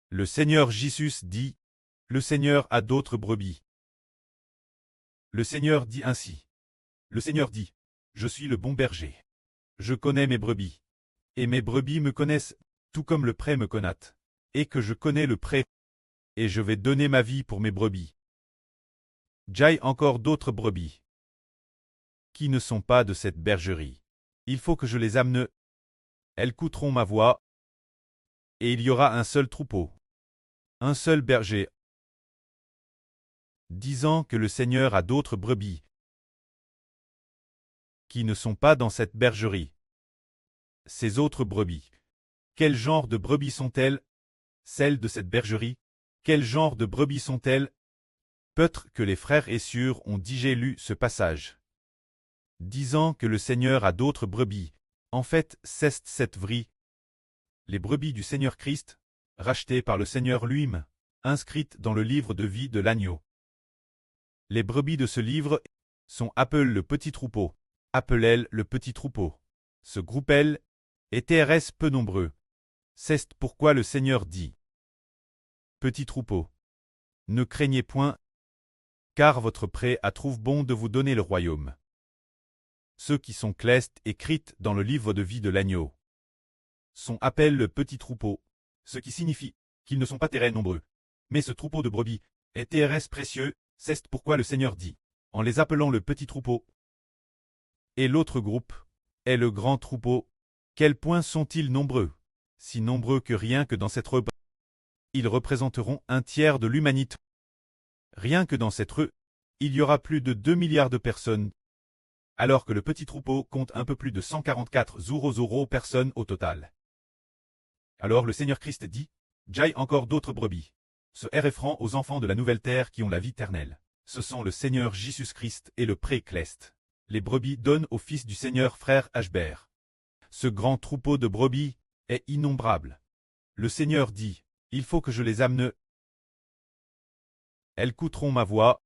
Le Seigneur Jésus dit, le Seigneur a d'autres brebis. Le Seigneur dit ainsi. Le Seigneur dit, je suis le bon berger. Je connais mes brebis. Et mes brebis me connaissent, tout comme le pré me connaît. Et que je connais le pré. Et je vais donner ma vie pour mes brebis. J'ai encore d'autres brebis. Qui ne sont pas de cette bergerie. Il faut que je les amène. Elles écouteront ma voix. Et il y aura un seul troupeau. Un seul berger. Disant que le Seigneur a d'autres brebis. Qui ne sont pas dans cette bergerie. Ces autres brebis. Quel genre de brebis sont-elles? Celles de cette bergerie. Quel genre de brebis sont-elles? Peut-être que les frères Essur ont déjà lu ce passage. Disant que le Seigneur a d'autres brebis. En fait, c'est cette vraie. Les brebis du Seigneur Christ, rachetées par le Seigneur lui-même, inscrites dans le livre de vie de l'agneau. Les brebis de ce livre sont appelées le petit troupeau, appelées le petit troupeau. Ce groupe-là est TRS peu nombreux. C'est pourquoi le Seigneur dit. Petit troupeau. Ne craignez point, car votre pré a trouve bon de vous donner le royaume. Ceux qui sont clestes écrites dans le livre de vie de l'agneau sont appelés le petit troupeau, ce qui signifie qu'ils ne sont pas très nombreux. Mais ce troupeau de brebis est TRS précieux, c'est pourquoi le Seigneur dit, en les appelant le petit troupeau. Et l'autre groupe est le grand troupeau. Quels points sont-ils nombreux? Si nombreux que rien que dans cette rue, ils représenteront un tiers de l'humanité. Rien que dans cette rue, il y aura plus de 2 milliards de personnes, alors que le petit troupeau compte un peu plus de 144 personnes au total. Alors le Seigneur Christ dit, j'ai encore d'autres brebis. Ce référent aux enfants de la nouvelle terre qui ont la vie éternelle. Ce sont le Seigneur Jésus-Christ et le pré-cleste. Les brebis donnent au fils du Seigneur frère Ashbert. Ce grand troupeau de brebis est innombrable. Le Seigneur dit, il faut que je les amène. Elles écouteront ma voix.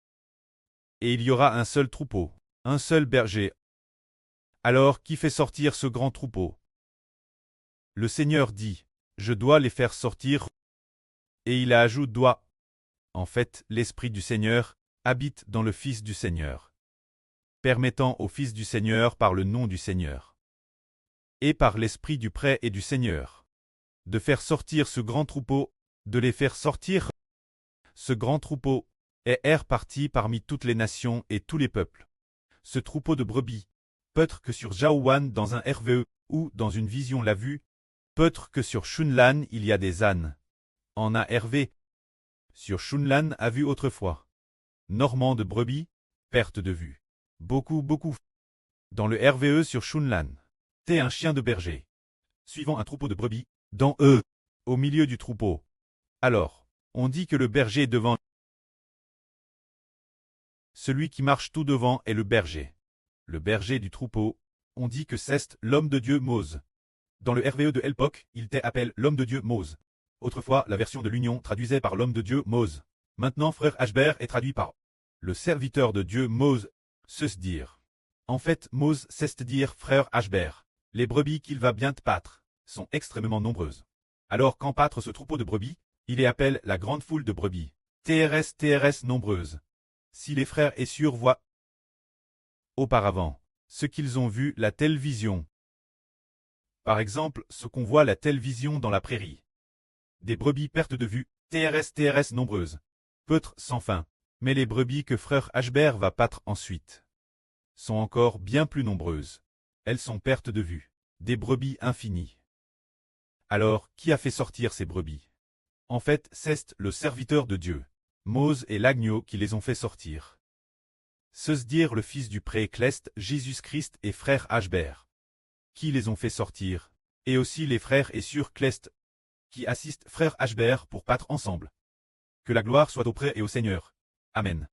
Et il y aura un seul troupeau, un seul berger. Alors qui fait sortir ce grand troupeau? Le Seigneur dit, je dois les faire sortir. Et il ajoute doit. En fait, l'Esprit du Seigneur habite dans le Fils du Seigneur, permettant au Fils du Seigneur par le nom du Seigneur, et par l'Esprit du pré et du Seigneur, de faire sortir ce grand troupeau, de les faire sortir. Ce grand troupeau est réparti parmi toutes les nations et tous les peuples. Ce troupeau de brebis, peut-être que sur Jaouan dans un RVE, ou dans une vision l'a vue, peut-être que sur Shunlan il y a des ânes. En a Hervé. Sur Shunlan a vu autrefois. Normand de brebis, perte de vue. Beaucoup. Dans le RVE sur Shunlan. T'es un chien de berger. Suivant un troupeau de brebis, dans eux, au milieu du troupeau. Alors, on dit que le berger est devant. Celui qui marche tout devant est le berger. Le berger du troupeau, on dit que c'est l'homme de Dieu Mose. Dans le RVE de Elpoc, il t'appelle l'homme de Dieu Mose. Autrefois, la version de l'Union traduisait par l'homme de Dieu Mose. Maintenant, frère Ashbert est traduit par le serviteur de Dieu Mose, se dire. En fait, Mose c'est dire frère Ashbert. Les brebis qu'il va bien te pâtre sont extrêmement nombreuses. Alors quand pâtre ce troupeau de brebis, il les appelle la grande foule de brebis. TRS nombreuses. Si les frères Essur voient auparavant ce qu'ils ont vu la télévision. Par exemple, ce qu'on voit la télévision dans la prairie. Des brebis pertes de vue, TRS nombreuses. Peut-être sans fin. Mais les brebis que frère Ashbert va pâtre ensuite sont encore bien plus nombreuses. Elles sont pertes de vue. Des brebis infinies. Alors, qui a fait sortir ces brebis? En fait, c'est le serviteur de Dieu, Mose et l'agneau qui les ont fait sortir. Se dire le fils du pré-cleste, Jésus-Christ et frère Ashbert. Qui les ont fait sortir, et aussi les frères Essur cleste, qui assistent frère Ashbert pour pâtre ensemble. Que la gloire soit au pré et au Seigneur. Amen.